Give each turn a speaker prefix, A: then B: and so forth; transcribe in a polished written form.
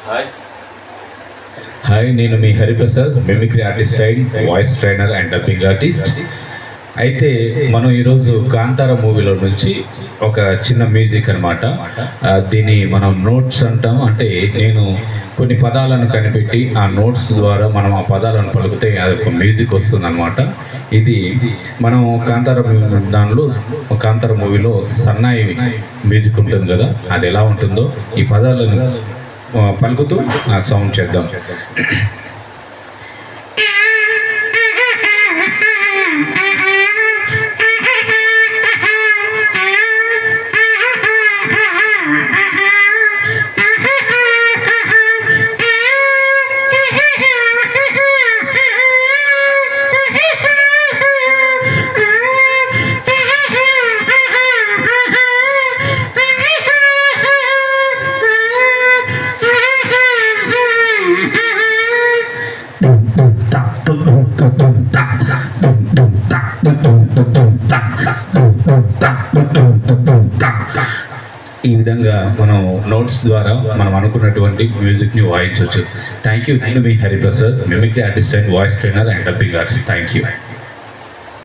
A: Hi, నేను మీ Hariprasad, mimicry artist and voice trainer and dubbing artist. అయితే మనం ఈరోజు కాంతార మూవీలో నుంచి ఒక చిన్న మ్యూజిక్ అనమాట. దీన్ని మనం నోట్స్ అంటాం. అంటే నేను కొన్ని పదాలను కనిపెట్టి ఆ నోట్స్ ద్వారా మనం ఆ పదాలను పలికితే అది ఒక మ్యూజిక్ వస్తుంది అనమాట. ఇది మనం కాంతార మూవీలో సన్నాయి మ్యూజిక్ ఉంటుంది కదా, అది ఎలా ఉంటుందో ఈ పదాలను పలుకుతూ సౌండ్ చేద్దాం. ఈ విధంగా మనం నోట్స్ ద్వారా మనం అనుకున్నటువంటి మ్యూజిక్ని వాయించవచ్చు. Thank you. నేను మీ Hariprasad, mimicry artist and voice trainer and dubbing artist. Thank you.